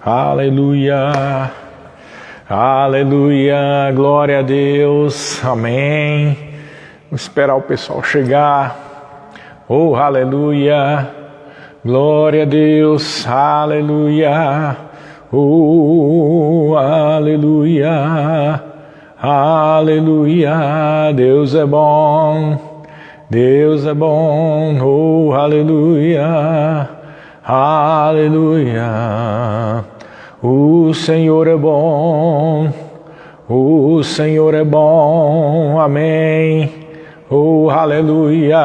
Aleluia, aleluia, glória a Deus, amém. Vamos esperar o pessoal chegar. Oh, aleluia, glória a Deus, aleluia. Oh, aleluia, aleluia, Deus é bom, Deus é bom, oh, aleluia. Aleluia, o Senhor é bom, o Senhor é bom, amém, oh, aleluia,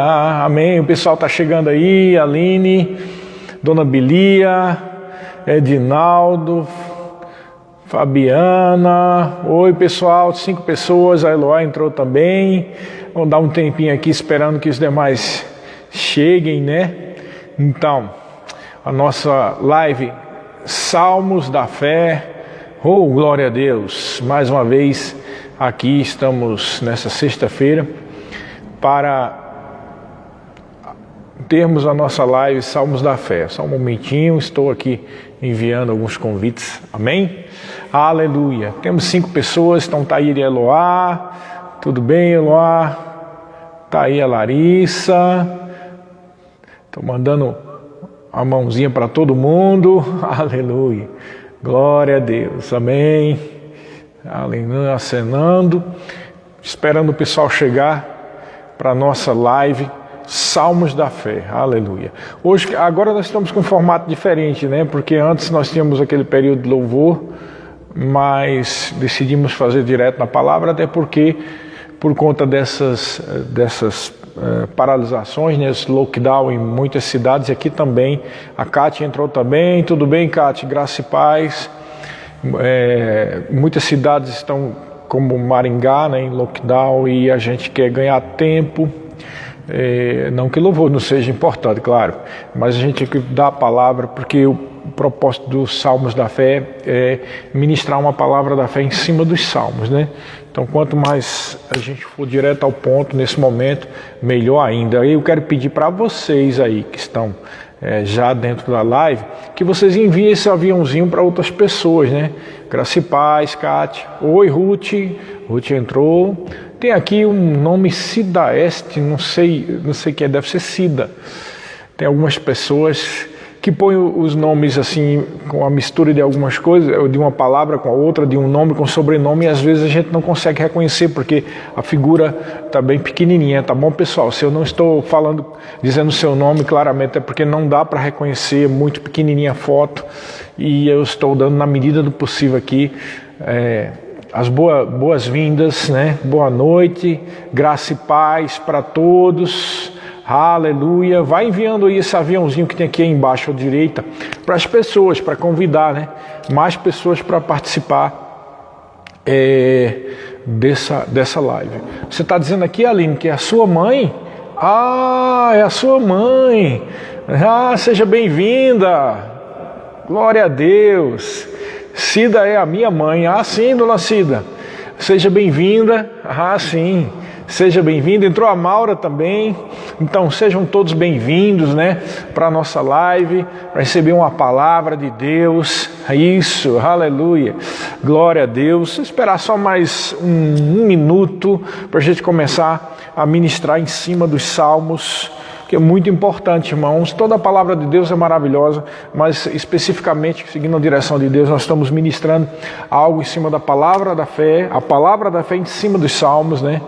amém. O pessoal está chegando aí, Aline, Dona Bilia, Edinaldo, Fabiana, oi pessoal, 5 pessoas, a Eloá entrou também. Vamos dar um tempinho aqui esperando que os demais cheguem, né? Então, a nossa live Salmos da Fé, oh glória a Deus, mais uma vez aqui estamos nessa sexta-feira para termos a nossa live Salmos da Fé. Só um momentinho, estou aqui enviando alguns convites, amém? Aleluia, temos 5 pessoas, então tá aí a Eloá, tudo bem Eloá? Tá aí a Larissa, estou mandando a mãozinha para todo mundo, aleluia, glória a Deus, amém, aleluia, acenando, esperando o pessoal chegar para a nossa live, Salmos da Fé, aleluia. Hoje, agora nós estamos com um formato diferente, né, porque antes nós tínhamos aquele período de louvor, mas decidimos fazer direto na palavra, até porque, por conta dessas paralisações, né, esse lockdown em muitas cidades, aqui também, a Cátia entrou também, tudo bem Cátia, graça e paz, muitas cidades estão como Maringá, né, em lockdown, e a gente quer ganhar tempo, não que louvor não seja importante, claro, mas a gente tem que dar a palavra, porque o propósito dos Salmos da Fé é ministrar uma palavra da fé em cima dos Salmos, né? Então, quanto mais a gente for direto ao ponto nesse momento, melhor ainda. Eu quero pedir para vocês aí que estão já dentro da live, que vocês enviem esse aviãozinho para outras pessoas, né? Graça e paz, Cátia. Oi, Ruth. Ruth entrou. Tem aqui um nome Cida Este, não sei quem é, deve ser Cida. Tem algumas pessoas que põem os nomes assim, com a mistura de algumas coisas, de uma palavra com a outra, de um nome com sobrenome, e às vezes a gente não consegue reconhecer, porque a figura está bem pequenininha, tá bom, pessoal? Se eu não estou dizendo o seu nome claramente, é porque não dá para reconhecer, muito pequenininha a foto, e eu estou dando na medida do possível aqui as boas-vindas, né? Boa noite, graça e paz para todos. Aleluia, vai enviando aí esse aviãozinho que tem aqui embaixo à direita para as pessoas, para convidar, né? Mais pessoas para participar dessa live. Você está dizendo aqui, Aline, que é a sua mãe? Ah, é a sua mãe. Ah, seja bem-vinda. Glória a Deus. Cida é a minha mãe. Ah, sim, dona Cida. Seja bem-vinda. Ah, sim. Seja bem-vindo, entrou a Maura também, então sejam todos bem-vindos, né, para a nossa live, para receber uma palavra de Deus, isso, aleluia, glória a Deus. Vou esperar só mais um minuto para a gente começar a ministrar em cima dos salmos, que é muito importante, irmãos. Toda a palavra de Deus é maravilhosa, mas especificamente, seguindo a direção de Deus, nós estamos ministrando algo em cima da palavra da fé, a palavra da fé em cima dos salmos, né?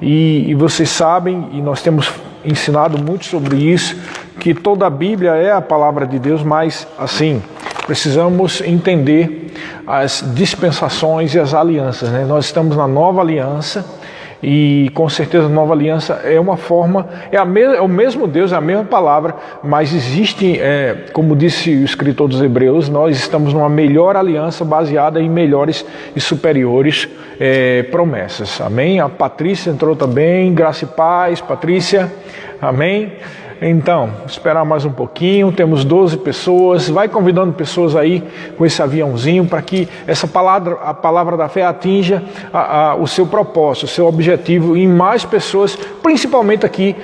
E vocês sabem, e nós temos ensinado muito sobre isso, que toda a Bíblia é a palavra de Deus, mas, assim, precisamos entender as dispensações e as alianças, né? Nós estamos na nova aliança, e com certeza a nova aliança é uma forma, é o mesmo Deus, é a mesma palavra, mas existe, como disse o escritor dos Hebreus, nós estamos numa melhor aliança baseada em melhores e superiores promessas, amém? A Patrícia entrou também, graça e paz, Patrícia, amém? Então, esperar mais um pouquinho, temos 12 pessoas, vai convidando pessoas aí com esse aviãozinho para que essa palavra, a palavra da fé atinja o seu propósito, o seu objetivo em mais pessoas, principalmente aqui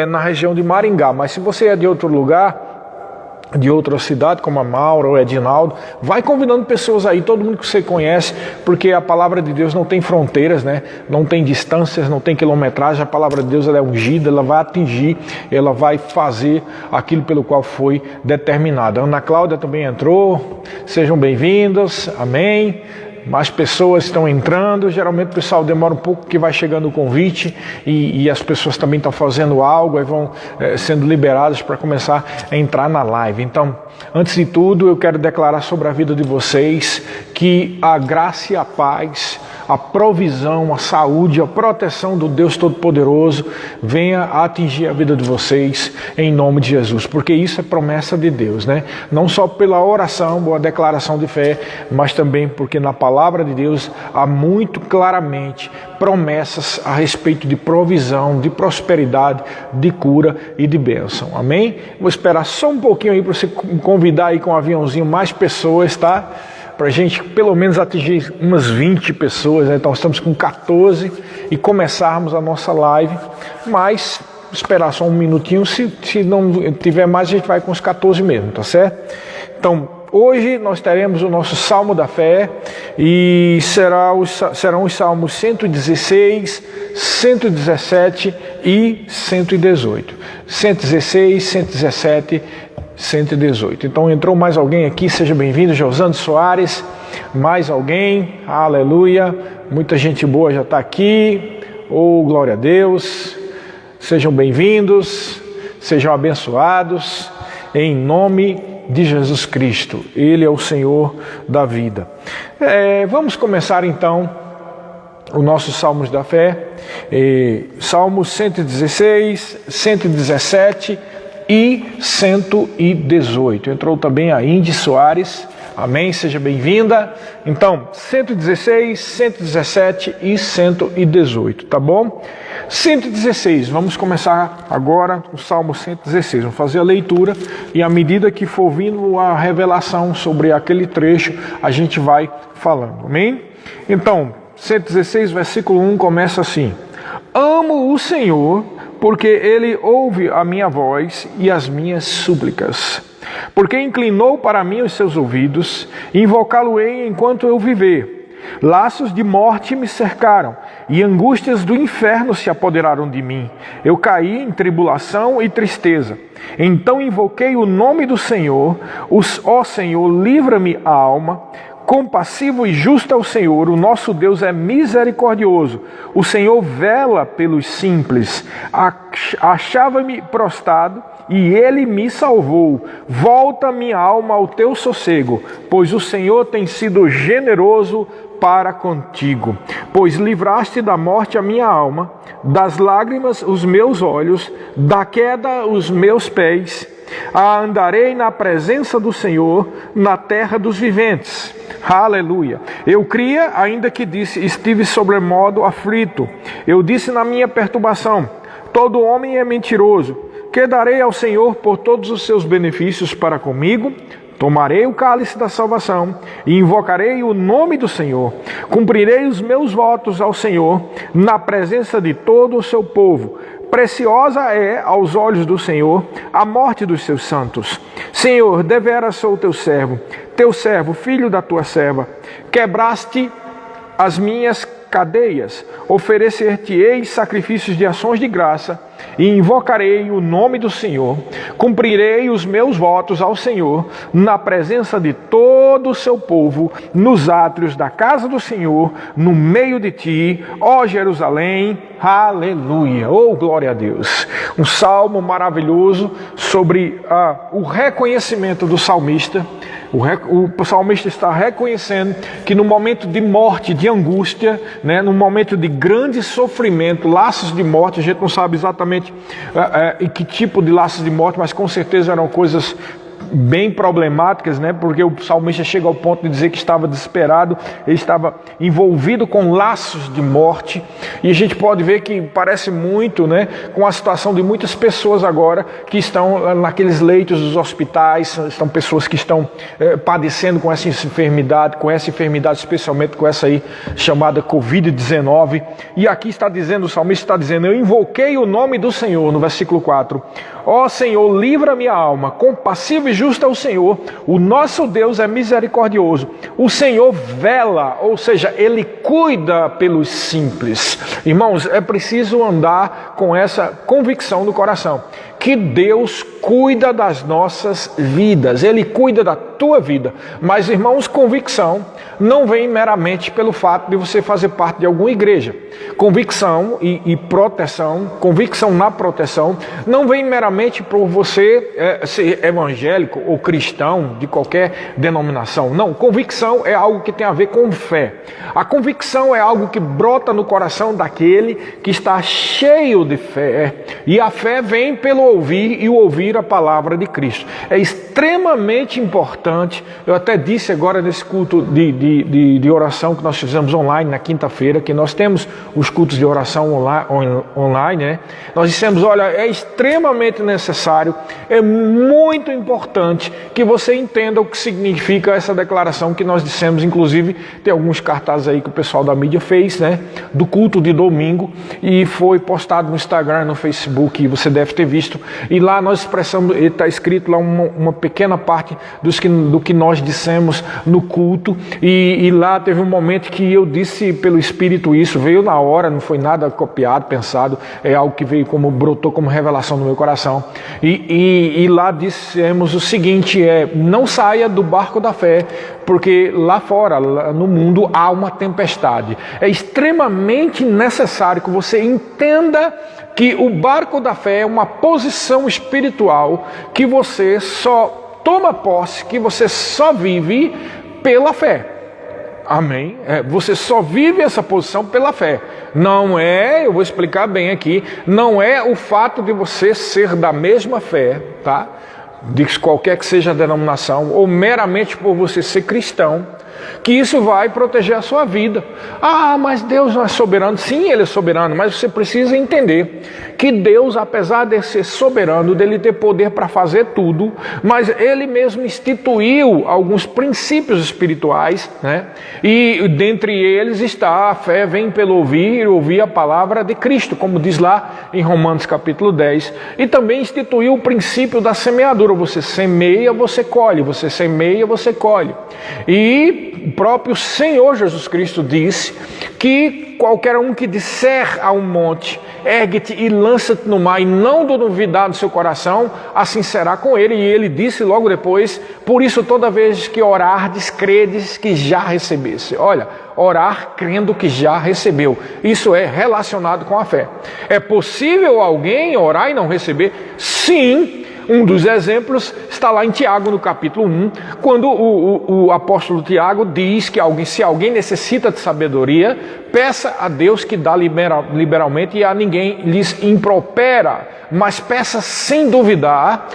na região de Maringá. Mas se você é de outro lugar, de outra cidade, como a Maura ou Edinaldo, vai convidando pessoas aí, todo mundo que você conhece, porque a palavra de Deus não tem fronteiras, né? Não tem distâncias, não tem quilometragem. A palavra de Deus, ela é ungida, ela vai atingir, ela vai fazer aquilo pelo qual foi determinada. Ana Cláudia também entrou, sejam bem-vindos, amém. Mais pessoas estão entrando, geralmente o pessoal demora um pouco que vai chegando o convite e as pessoas também estão fazendo algo e vão sendo liberadas para começar a entrar na live. Então, antes de tudo, eu quero declarar sobre a vida de vocês que a graça e a paz, a provisão, a saúde, a proteção do Deus Todo-Poderoso venha a atingir a vida de vocês em nome de Jesus, porque isso é promessa de Deus, né? Não só pela oração ou a declaração de fé, mas também porque na palavra de Deus há muito claramente promessas a respeito de provisão, de prosperidade, de cura e de bênção, amém? Vou esperar só um pouquinho aí para você convidar aí com um aviãozinho mais pessoas, tá? Para a gente pelo menos atingir umas 20 pessoas, né? Então estamos com 14 e começarmos a nossa live, mas esperar só um minutinho, se não tiver mais a gente vai com os 14 mesmo, tá certo? Então hoje nós teremos o nosso Salmo da Fé e serão os Salmos 116, 117 e 118. 116, 117 118. Então entrou mais alguém aqui, seja bem-vindo, Josane Soares, mais alguém, aleluia, muita gente boa já está aqui, glória a Deus, sejam bem-vindos, sejam abençoados, em nome de Jesus Cristo, Ele é o Senhor da vida. Vamos começar então os nossos Salmos da Fé, Salmos 116, 117 e 118. Entrou também a Indy Soares, amém, seja bem-vinda. Então, 116, 117 e 118, tá bom? 116, vamos começar agora o Salmo 116, vamos fazer a leitura e à medida que for vindo a revelação sobre aquele trecho, a gente vai falando, amém? Então, 116, versículo 1 começa assim: Amo o Senhor, porque Ele ouve a minha voz e as minhas súplicas. Porque inclinou para mim os seus ouvidos, invocá-lo-ei enquanto eu viver. Laços de morte me cercaram, e angústias do inferno se apoderaram de mim. Eu caí em tribulação e tristeza. Então invoquei o nome do Senhor. Ó Senhor, livra-me a alma. Compassivo e justo é o Senhor, o nosso Deus é misericordioso. O Senhor vela pelos simples. Achava-me prostrado e Ele me salvou. Volta minha alma ao teu sossego, pois o Senhor tem sido generoso para contigo. Pois livraste da morte a minha alma, das lágrimas os meus olhos, da queda os meus pés. Andarei na presença do Senhor, na terra dos viventes. Aleluia. Eu cria, ainda que estive sobremodo aflito. Eu disse na minha perturbação: todo homem é mentiroso. Que darei ao Senhor por todos os seus benefícios para comigo? Tomarei o cálice da salvação e invocarei o nome do Senhor. Cumprirei os meus votos ao Senhor na presença de todo o seu povo. Preciosa é aos olhos do Senhor a morte dos seus santos. Senhor, deveras sou teu servo, filho da tua serva. Quebraste as minhas cadeias, oferecer-te-ei sacrifícios de ações de graça e invocarei o nome do Senhor. Cumprirei os meus votos ao Senhor na presença de todo o seu povo, nos átrios da casa do Senhor, no meio de ti, ó Jerusalém. Aleluia, glória a Deus. Um salmo maravilhoso sobre o reconhecimento do salmista. O salmista está reconhecendo que no momento de morte, de angústia, né, no momento de grande sofrimento, laços de morte, a gente não sabe exatamente em que tipo de laços de morte, mas com certeza eram coisas bem problemáticas, né? Porque o salmista chega ao ponto de dizer que estava desesperado, ele estava envolvido com laços de morte, e a gente pode ver que parece muito, né, com a situação de muitas pessoas agora que estão naqueles leitos dos hospitais, são pessoas que estão padecendo com essa enfermidade, especialmente com essa aí chamada Covid-19, e aqui está dizendo, o salmista está dizendo: eu invoquei o nome do Senhor, no versículo 4, ó Senhor, livra minha alma, compassivo e justo é o Senhor, o nosso Deus é misericordioso. O Senhor vela, ou seja, Ele cuida pelos simples. Irmãos, é preciso andar com essa convicção no coração, que Deus cuida das nossas vidas, Ele cuida da tua vida. Mas, irmãos, convicção não vem meramente pelo fato de você fazer parte de alguma igreja. Convicção e proteção, convicção na proteção, não vem meramente por você ser evangélico ou cristão de qualquer denominação. Não, convicção é algo que tem a ver com fé. A convicção é algo que brota no coração daquele que está cheio de fé. E a fé vem pelo ouvir e o ouvir a palavra de Cristo. É extremamente importante. Eu até disse agora nesse culto de oração que nós fizemos online na quinta-feira, que nós temos os cultos de oração online, né? Nós dissemos, olha, é extremamente necessário, é muito importante que você entenda o que significa essa declaração que nós dissemos. Inclusive, tem alguns cartazes aí que o pessoal da mídia fez, né? Do culto de domingo, e foi postado no Instagram, no Facebook, e você deve ter visto. E lá nós expressamos, está escrito lá uma pequena parte do que nós dissemos no culto, e lá teve um momento que eu disse pelo Espírito isso, veio na hora, não foi nada copiado, pensado, é algo que veio brotou como revelação no meu coração, e lá dissemos o seguinte, não saia do barco da fé, porque lá fora, lá no mundo, há uma tempestade. É extremamente necessário que você entenda que o barco da fé é uma posição espiritual que você só toma posse, que você só vive pela fé. Amém? Você só vive essa posição pela fé. Não é, eu vou explicar bem aqui, não é o fato de você ser da mesma fé, tá? De qualquer que seja a denominação, ou meramente por você ser cristão, que isso vai proteger a sua vida. Ah, mas Deus não é soberano. Sim, Ele é soberano, mas você precisa entender que Deus, apesar de ser soberano, dele ter poder para fazer tudo, mas Ele mesmo instituiu alguns princípios espirituais, né? E dentre eles está a fé vem pelo ouvir a palavra de Cristo, como diz lá em Romanos capítulo 10, e também instituiu o princípio da semeadura. Você semeia, você colhe, você semeia, você colhe. E o próprio Senhor Jesus Cristo disse que qualquer um que disser a um monte, ergue-te e lança-te no mar, e não duvidar do seu coração, assim será com ele. E ele disse logo depois, por isso toda vez que orardes, credes que já recebesse. Olha, orar crendo que já recebeu. Isso é relacionado com a fé. É possível alguém orar e não receber? Sim. Um dos exemplos está lá em Tiago, no capítulo 1, quando o apóstolo Tiago diz que se alguém necessita de sabedoria, peça a Deus que dá liberalmente e a ninguém lhes impropera, mas peça sem duvidar,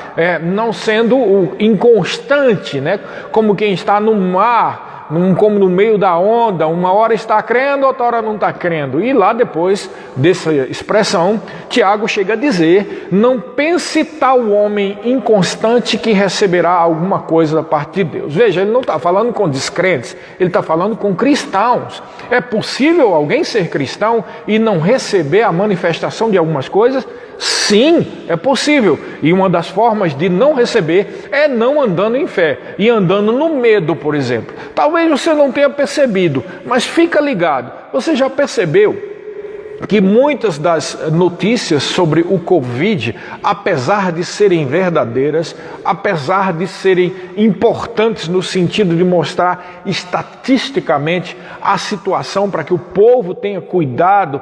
não sendo inconstante, né? Como quem está no mar, como no meio da onda, uma hora está crendo, outra hora não está crendo. E lá depois dessa expressão, Tiago chega a dizer, não pense tal homem inconstante que receberá alguma coisa da parte de Deus. Veja, ele não está falando com descrentes, ele está falando com cristãos. É possível alguém ser cristão e não receber a manifestação de algumas coisas? Sim, é possível. E uma das formas de não receber é não andando em fé e andando no medo, por exemplo. Talvez você não tenha percebido, mas fica ligado. Você já percebeu que muitas das notícias sobre o Covid, apesar de serem verdadeiras, apesar de serem importantes no sentido de mostrar estatisticamente a situação para que o povo tenha cuidado,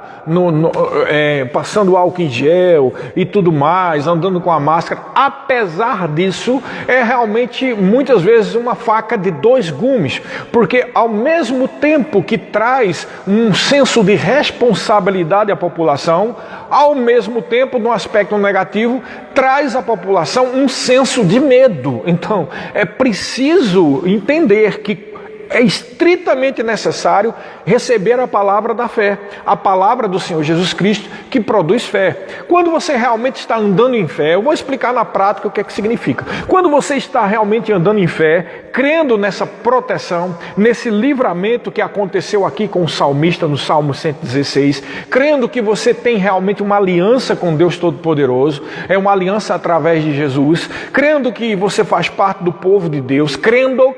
passando álcool em gel e tudo mais, andando com a máscara, apesar disso, é realmente muitas vezes uma faca de dois gumes, porque ao mesmo tempo que traz um senso de responsabilidade à população, ao mesmo tempo, no aspecto negativo, traz à população um senso de medo. Então, é preciso entender que é estritamente necessário receber a palavra da fé, a palavra do Senhor Jesus Cristo, que produz fé. Quando você realmente está andando em fé, eu vou explicar na prática o que é que significa. Quando você está realmente andando em fé, crendo nessa proteção, nesse livramento que aconteceu aqui com o salmista no Salmo 116, crendo que você tem realmente uma aliança com Deus Todo-Poderoso, é uma aliança através de Jesus, crendo que você faz parte do povo de Deus, crendo,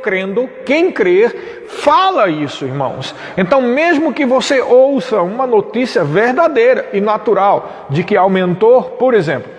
quem crer, fala isso, irmãos. Então, mesmo que você ouça uma notícia verdadeira e natural de que aumentou, por exemplo,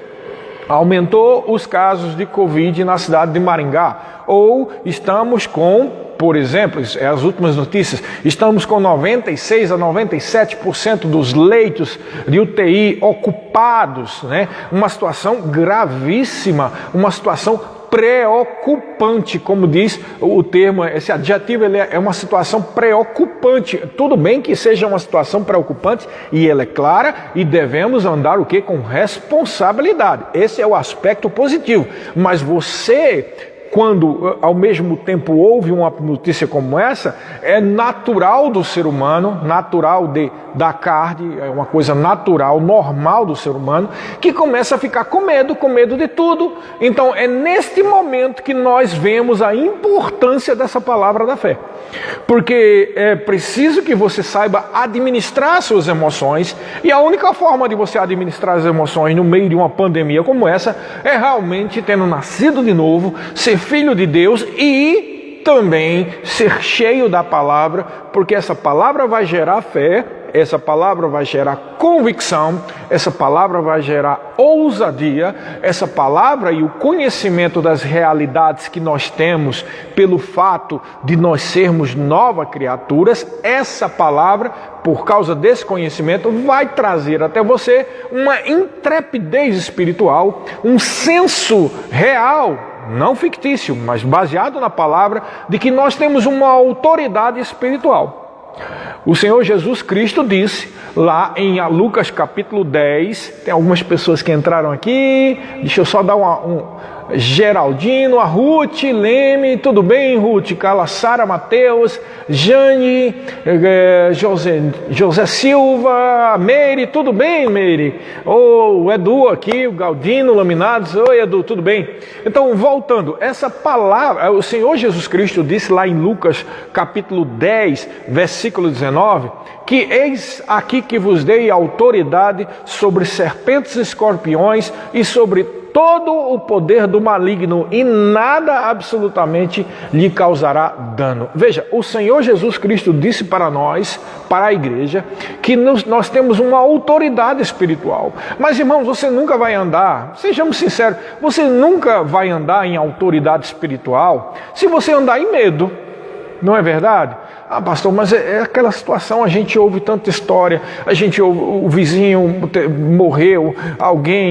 aumentou os casos de Covid na cidade de Maringá, ou estamos com, por exemplo, as últimas notícias, estamos com 96% a 97% dos leitos de UTI ocupados, né? Uma situação gravíssima, uma situação preocupante, como diz o termo, esse adjetivo, ele é uma situação preocupante. Tudo bem que seja uma situação preocupante e ela é clara e devemos andar o quê? Com responsabilidade. Esse é o aspecto positivo. Mas você, quando ao mesmo tempo ouve uma notícia como essa, é natural do ser humano, natural da carne, é uma coisa natural, normal do ser humano, que começa a ficar com medo de tudo. Então é neste momento que nós vemos a importância dessa palavra da fé. Porque é preciso que você saiba administrar suas emoções, e a única forma de você administrar as emoções no meio de uma pandemia como essa é realmente tendo nascido de novo, ser filho de Deus e também ser cheio da palavra, porque essa palavra vai gerar fé, essa palavra vai gerar convicção, essa palavra vai gerar ousadia, essa palavra e o conhecimento das realidades que nós temos pelo fato de nós sermos novas criaturas, essa palavra, por causa desse conhecimento, vai trazer até você uma intrepidez espiritual, um senso real, não fictício, mas baseado na palavra, de que nós temos uma autoridade espiritual. O Senhor Jesus Cristo disse lá em Lucas capítulo 10, tem algumas pessoas que entraram aqui, deixa eu só dar Geraldino, a Ruth, Leme, tudo bem, Ruth? Sara, Mateus, Jane, José Silva, Meire, tudo bem, Meire? O Edu aqui, o Galdino, Laminados, oi Edu, tudo bem? Então, voltando, essa palavra, o Senhor Jesus Cristo disse lá em Lucas capítulo 10, versículo 19, que eis aqui que vos dei autoridade sobre serpentes e escorpiões e sobre todo o poder do maligno e nada absolutamente lhe causará dano. Veja, o Senhor Jesus Cristo disse para nós, para a igreja, que nós temos uma autoridade espiritual. Mas irmãos, você nunca vai andar, sejamos sinceros, você nunca vai andar em autoridade espiritual se você andar em medo, não é verdade? Ah, pastor, mas é aquela situação, a gente ouve tanta história, a gente ouve, o vizinho morreu,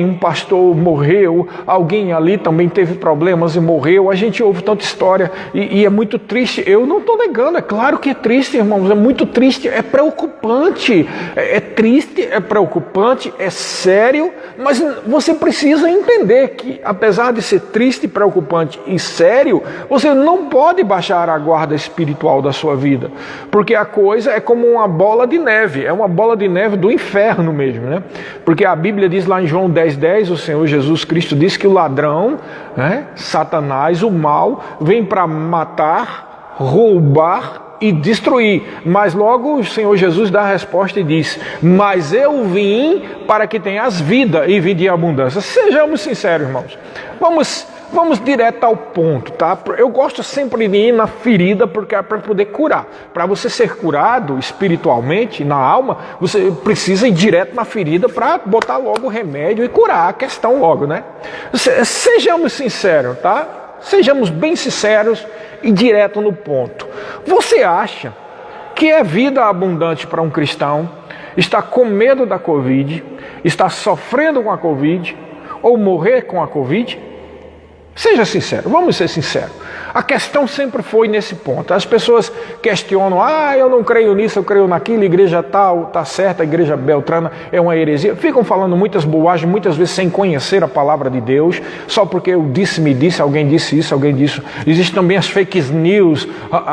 um pastor morreu, alguém ali também teve problemas e morreu, a gente ouve tanta história e é muito triste. Eu não estou negando, é claro que é triste, irmãos, é muito triste, é preocupante, é triste, é preocupante, é sério, mas você precisa entender que apesar de ser triste, preocupante e sério, você não pode baixar a guarda espiritual da sua vida. Porque a coisa é como uma bola de neve, é uma bola de neve do inferno mesmo, né? Porque a Bíblia diz lá em João 10:10, o Senhor Jesus Cristo diz que o ladrão, né, Satanás, o mal, vem para matar, roubar e destruir. Mas logo o Senhor Jesus dá a resposta e diz: mas eu vim para que tenhas vida e vida em abundância. Sejamos sinceros, irmãos. Vamos direto ao ponto, tá? Eu gosto sempre de ir na ferida porque é para poder curar. Para você ser curado espiritualmente, na alma, você precisa ir direto na ferida para botar logo o remédio e curar a questão logo, né? Sejamos sinceros, tá? Sejamos bem sinceros e direto no ponto. Você acha que é vida abundante para um cristão estar com medo da Covid, estar sofrendo com a Covid ou morrer com a Covid? Seja sincero, vamos ser sinceros. A questão sempre foi nesse ponto. As pessoas questionam, eu não creio nisso, eu creio naquilo, a igreja tal está certa, a igreja beltrana é uma heresia. Ficam falando muitas bobagens, muitas vezes sem conhecer a palavra de Deus, só porque eu me disse, alguém disse isso, alguém disse. Existem também as fake news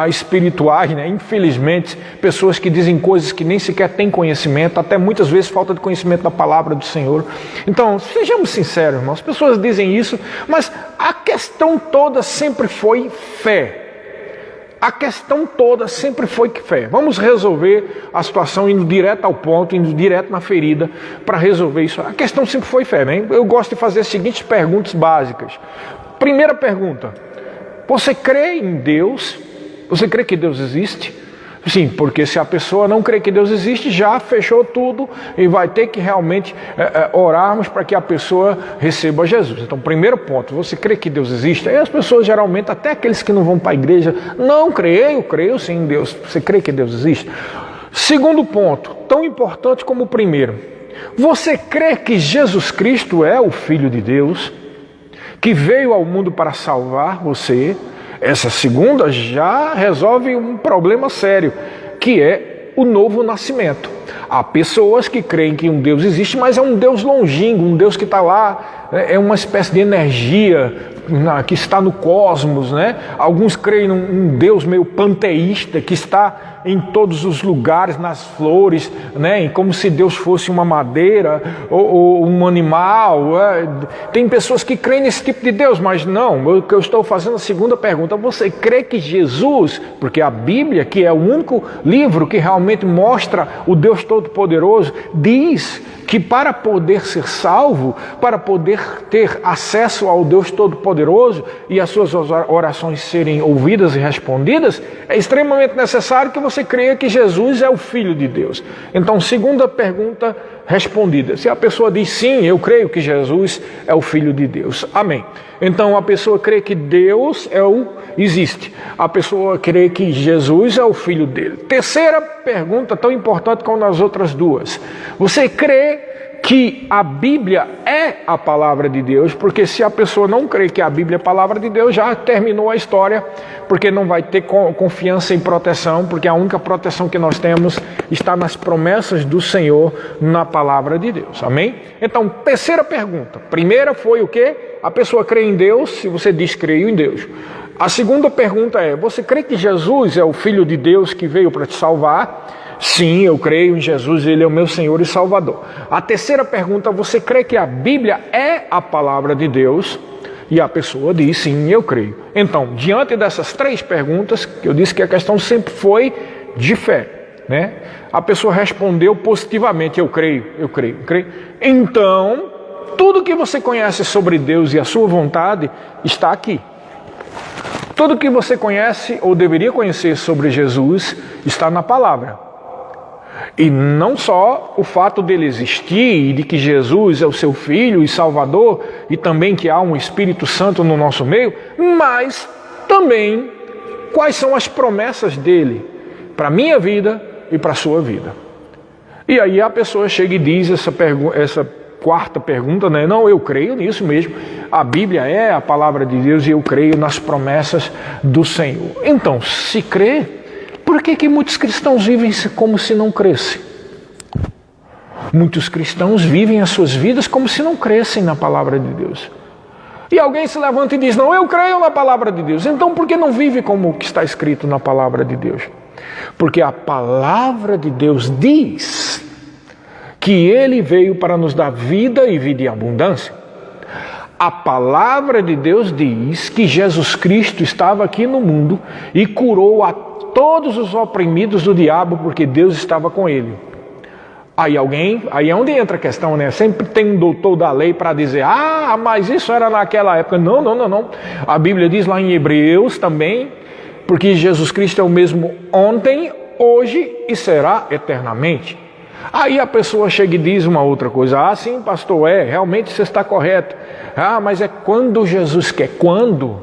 espirituais, né? Infelizmente, pessoas que dizem coisas que nem sequer têm conhecimento, até muitas vezes falta de conhecimento da palavra do Senhor. Então, sejamos sinceros, irmãos, as pessoas dizem isso, mas a questão toda sempre foi fé. A questão toda sempre foi fé. Vamos resolver a situação indo direto ao ponto, indo direto na ferida para resolver isso. A questão sempre foi fé, né? Eu gosto de fazer as seguintes perguntas básicas. Primeira pergunta: você crê em Deus? Você crê que Deus existe? Sim, porque se a pessoa não crê que Deus existe, já fechou tudo e vai ter que realmente orarmos para que a pessoa receba Jesus. Então, primeiro ponto, você crê que Deus existe? Aí as pessoas geralmente, até aqueles que não vão para a igreja, não creio sim em Deus. Você crê que Deus existe? Segundo ponto, tão importante como o primeiro, você crê que Jesus Cristo é o Filho de Deus, que veio ao mundo para salvar você? Essa segunda já resolve um problema sério, que é o novo nascimento. Há pessoas que creem que um Deus existe, mas é um Deus longínquo, um Deus que está lá, é uma espécie de energia que está no cosmos, né? Alguns creem num Deus meio panteísta, que está em todos os lugares, nas flores, né? Como se Deus fosse uma madeira ou um animal. Tem pessoas que creem nesse tipo de Deus, mas não. O que eu estou fazendo a segunda pergunta: você crê que Jesus, porque a Bíblia, que é o único livro que realmente mostra o Deus Todo-Poderoso, diz que para poder ser salvo, para poder ter acesso ao Deus Todo-Poderoso e as suas orações serem ouvidas e respondidas, é extremamente necessário que você creia que Jesus é o Filho de Deus. Então, segunda pergunta respondida. Se a pessoa diz sim, eu creio que Jesus é o Filho de Deus. Amém. Então, a pessoa crê que Deus existe. A pessoa crê que Jesus é o Filho dele. Terceira pergunta, tão importante como as outras duas. Você crê que a Bíblia é a palavra de Deus? Porque se a pessoa não crê que a Bíblia é a palavra de Deus, já terminou a história, porque não vai ter confiança em proteção, porque a única proteção que nós temos está nas promessas do Senhor, na palavra de Deus. Amém? Então, terceira pergunta. Primeira foi o quê? A pessoa crê em Deus, se você diz creio em Deus. A segunda pergunta é: você crê que Jesus é o Filho de Deus que veio para te salvar? Sim, eu creio em Jesus, Ele é o meu Senhor e Salvador. A terceira pergunta: você crê que a Bíblia é a palavra de Deus? E a pessoa diz, sim, eu creio. Então, diante dessas três perguntas, que eu disse que a questão sempre foi de fé, né? A pessoa respondeu positivamente, eu creio. Então, tudo que você conhece sobre Deus e a sua vontade está aqui. Tudo que você conhece ou deveria conhecer sobre Jesus está na palavra. E não só o fato dele existir e de que Jesus é o seu Filho e Salvador e também que há um Espírito Santo no nosso meio, mas também quais são as promessas dele para a minha vida e para a sua vida. E aí a pessoa chega e diz essa quarta pergunta, né? Não, eu creio nisso mesmo. A Bíblia é a palavra de Deus e eu creio nas promessas do Senhor. Então, se crê, por que muitos cristãos vivem como se não crescem? Muitos cristãos vivem as suas vidas como se não crescem na palavra de Deus. E alguém se levanta e diz, não, eu creio na palavra de Deus. Então por que não vive como o que está escrito na palavra de Deus? Porque a palavra de Deus diz que Ele veio para nos dar vida e vida em abundância. A palavra de Deus diz que Jesus Cristo estava aqui no mundo e curou a todos os oprimidos do diabo, porque Deus estava com ele. Aí é onde entra a questão, né? Sempre tem um doutor da lei para dizer, mas isso era naquela época. Não. A Bíblia diz lá em Hebreus também, porque Jesus Cristo é o mesmo ontem, hoje e será eternamente. Aí a pessoa chega e diz uma outra coisa, sim, pastor, realmente você está correto. Mas é quando Jesus quer. Quando?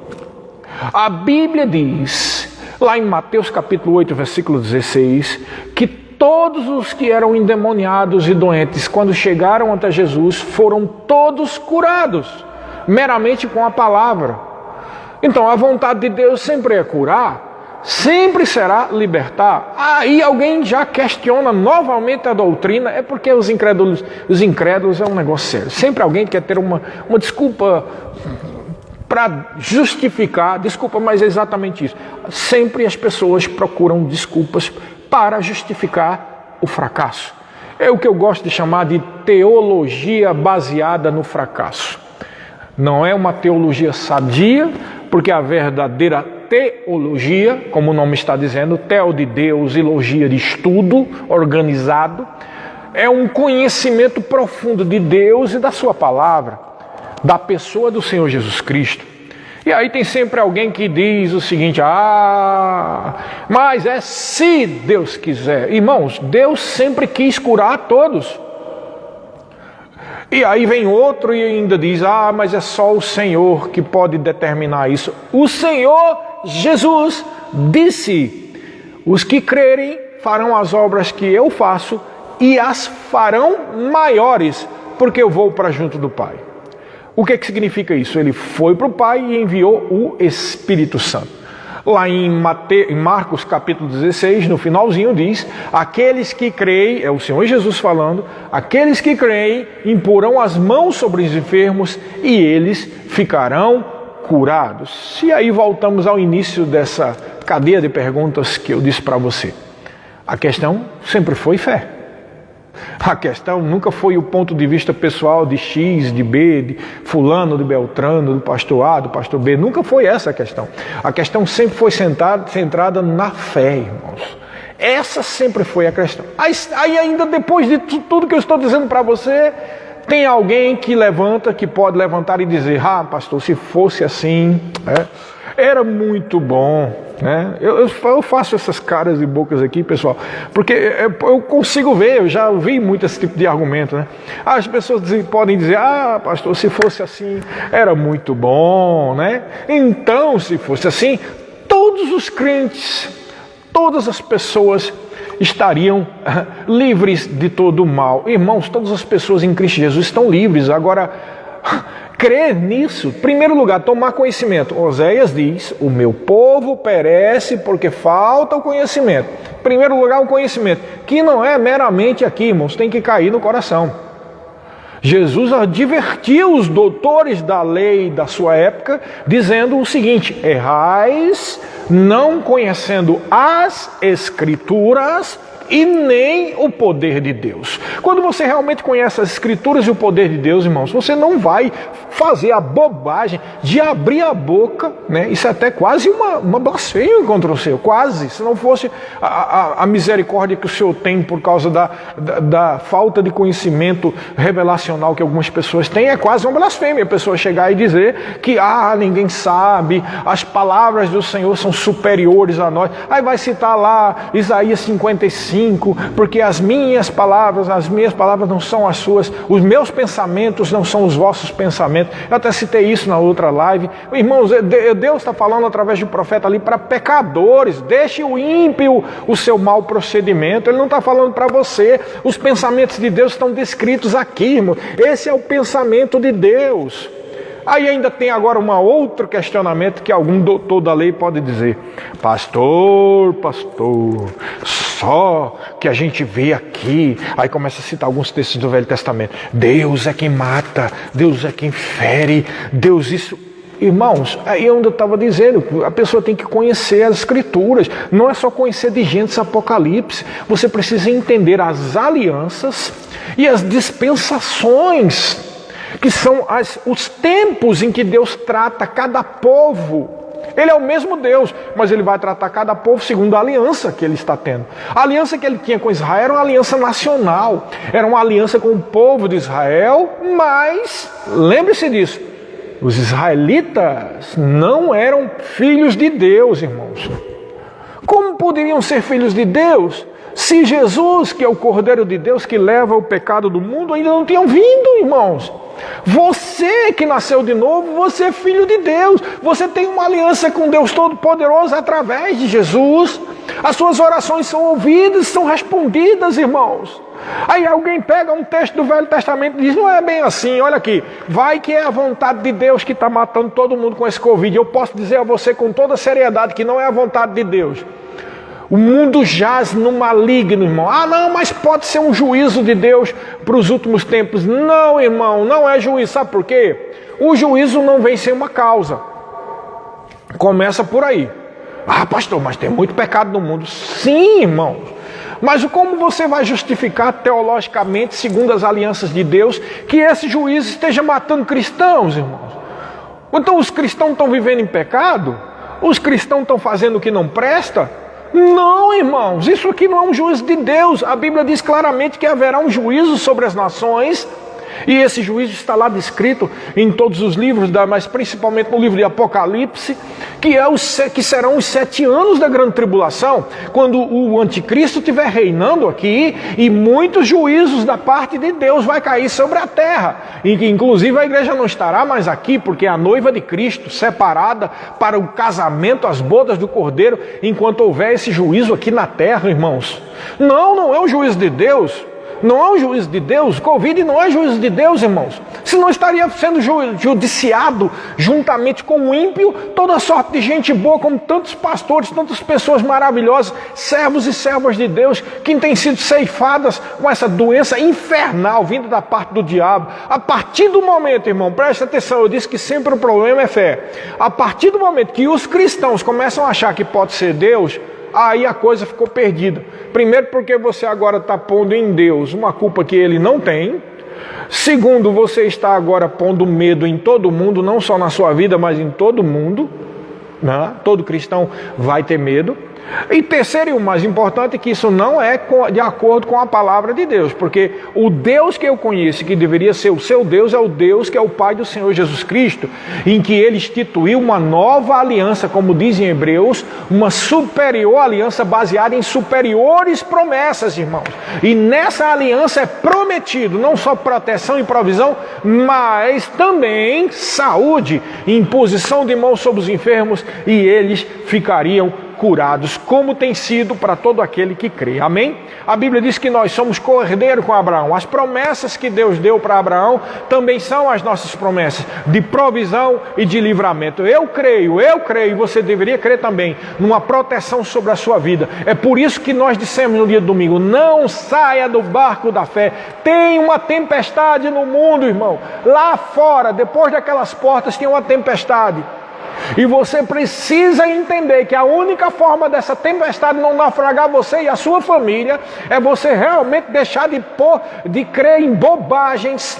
A Bíblia diz, lá em Mateus capítulo 8, versículo 16, que todos os que eram endemoniados e doentes, quando chegaram até Jesus, foram todos curados, meramente com a palavra. Então a vontade de Deus sempre é curar, sempre será libertar. Aí alguém já questiona novamente a doutrina, é porque os incrédulos é um negócio sério. Sempre alguém quer ter uma desculpa para justificar, desculpa, mas é exatamente isso. Sempre as pessoas procuram desculpas para justificar o fracasso. É o que eu gosto de chamar de teologia baseada no fracasso. Não é uma teologia sadia, porque a verdadeira teologia, como o nome está dizendo, teo de Deus e logia de estudo organizado, é um conhecimento profundo de Deus e da sua palavra, da pessoa do Senhor Jesus Cristo. E aí tem sempre alguém que diz o seguinte: mas é se Deus quiser. Irmãos, Deus sempre quis curar a todos. E aí vem outro e ainda diz: mas é só o Senhor que pode determinar isso. O Senhor Jesus disse: os que crerem farão as obras que eu faço e as farão maiores, porque eu vou para junto do Pai. O que significa isso? Ele foi para o Pai e enviou o Espírito Santo. Lá em Marcos capítulo 16, no finalzinho diz: aqueles que creem, é o Senhor Jesus falando, aqueles que creem imporão as mãos sobre os enfermos e eles ficarão curados. E aí voltamos ao início dessa cadeia de perguntas que eu disse para você. A questão sempre foi fé. A questão nunca foi o ponto de vista pessoal de X, de B, de fulano, de Beltrano, do pastor A, do pastor B. Nunca foi essa a questão. A questão sempre foi centrada na fé, irmãos. Essa sempre foi a questão. Aí ainda depois de tudo que eu estou dizendo para você, tem alguém que levanta, que pode levantar e dizer: pastor, se fosse assim, era muito bom, né? Eu faço essas caras e bocas aqui, pessoal, porque eu consigo ver, eu já ouvi muito esse tipo de argumento, né? As pessoas podem dizer: pastor, se fosse assim, era muito bom, né? Então, se fosse assim, todos os crentes, todas as pessoas estariam livres de todo o mal. Irmãos, todas as pessoas em Cristo Jesus estão livres. Agora, crer nisso, em primeiro lugar, tomar conhecimento. Oséias diz: o meu povo perece porque falta o conhecimento. Em primeiro lugar, o conhecimento, que não é meramente aqui, irmãos, tem que cair no coração. Jesus advertiu os doutores da lei da sua época, dizendo o seguinte: errais não conhecendo as Escrituras e nem o poder de Deus. Quando você realmente conhece as Escrituras e o poder de Deus, irmãos, você não vai fazer a bobagem de abrir a boca, né? Isso é até quase uma blasfêmia contra o Senhor, quase. Se não fosse a misericórdia que o Senhor tem por causa da falta de conhecimento revelacional que algumas pessoas têm, é quase uma blasfêmia a pessoa chegar e dizer que ninguém sabe, as palavras do Senhor são superiores a nós. Aí vai citar lá Isaías 55, porque as minhas palavras não são as suas, os meus pensamentos não são os vossos pensamentos. Eu até citei isso na outra live. Irmãos, Deus está falando através do profeta ali para pecadores: deixe o ímpio o seu mau procedimento. Ele não está falando para você. Os pensamentos de Deus estão descritos aqui, irmão. Esse é o pensamento de Deus. Aí ainda tem agora um outro questionamento que algum doutor da lei pode dizer: pastor, só que a gente vê aqui, aí começa a citar alguns textos do Velho Testamento: Deus é quem mata, Deus é quem fere, Deus isso. Irmãos, aí é onde eu estava dizendo, a pessoa tem que conhecer as Escrituras, não é só conhecer de Gênesis a Apocalipse, você precisa entender as alianças e as dispensações, que são os tempos em que Deus trata cada povo. Ele é o mesmo Deus, mas ele vai tratar cada povo segundo a aliança que ele está tendo. A aliança que ele tinha com Israel era uma aliança nacional, era uma aliança com o povo de Israel, mas, lembre-se disso, os israelitas não eram filhos de Deus, irmãos. Como poderiam ser filhos de Deus Se Jesus, que é o Cordeiro de Deus que leva o pecado do mundo, ainda não tinha vindo, irmãos. Você que nasceu de novo, você é filho de Deus. Você tem uma aliança com Deus Todo-Poderoso através de Jesus. As suas orações são ouvidas, são respondidas, irmãos. Aí alguém pega um texto do Velho Testamento e diz, não é bem assim, olha aqui, vai que é a vontade de Deus que está matando todo mundo com esse Covid. Eu posso dizer a você com toda seriedade que não é a vontade de Deus. O mundo jaz no maligno, irmão. Ah, não, mas pode ser um juízo de Deus para os últimos tempos. Não, irmão, não é juízo. Sabe por quê? O juízo não vem sem uma causa. Começa por aí. Ah, pastor, mas tem muito pecado no mundo. Sim, irmãos. Mas como você vai justificar teologicamente, segundo as alianças de Deus, que esse juízo esteja matando cristãos, irmãos? Então os cristãos estão vivendo em pecado? Os cristãos estão fazendo o que não presta? Não, irmãos, isso aqui não é um juízo de Deus. A Bíblia diz claramente que haverá um juízo sobre as nações. E esse juízo está lá descrito em todos os livros, mas principalmente no livro de Apocalipse, que serão os 7 anos da grande tribulação, quando o anticristo estiver reinando aqui, e muitos juízos da parte de Deus vai cair sobre a terra. E inclusive a igreja não estará mais aqui, porque é a noiva de Cristo, separada para o casamento, as bodas do Cordeiro, enquanto houver esse juízo aqui na terra, irmãos. Não é um juízo de Deus. Não é um juízo de Deus. Covid não é juízo de Deus, irmãos. Senão estaria sendo judiciado juntamente com o ímpio, toda sorte de gente boa, como tantos pastores, tantas pessoas maravilhosas, servos e servas de Deus, que têm sido ceifadas com essa doença infernal vinda da parte do diabo. A partir do momento, irmão, preste atenção, eu disse que sempre o problema é fé. A partir do momento que os cristãos começam a achar que pode ser Deus, aí a coisa ficou perdida. Primeiro, porque você agora está pondo em Deus uma culpa que Ele não tem. Segundo, você está agora pondo medo em todo mundo, não só na sua vida, mas em todo mundo, né? Todo cristão vai ter medo. E terceiro e o mais importante é que isso não é de acordo com a palavra de Deus, porque o Deus que eu conheço, que deveria ser o seu Deus, é o Deus que é o Pai do Senhor Jesus Cristo, em que Ele instituiu uma nova aliança, como diz em Hebreus, uma superior aliança baseada em superiores promessas, irmãos. E nessa aliança é prometido não só proteção e provisão, mas também saúde, imposição de mãos sobre os enfermos, e eles ficariam curados, como tem sido para todo aquele que crê. Amém? A Bíblia diz que nós somos co-herdeiro com Abraão. As promessas que Deus deu para Abraão também são as nossas promessas de provisão e de livramento. Eu creio, e você deveria crer também, numa proteção sobre a sua vida. É por isso que nós dissemos no dia de domingo, não saia do barco da fé. Tem uma tempestade no mundo, irmão. Lá fora, depois daquelas portas, tem uma tempestade. E você precisa entender que a única forma dessa tempestade não naufragar você e a sua família é você realmente deixar de crer em bobagens,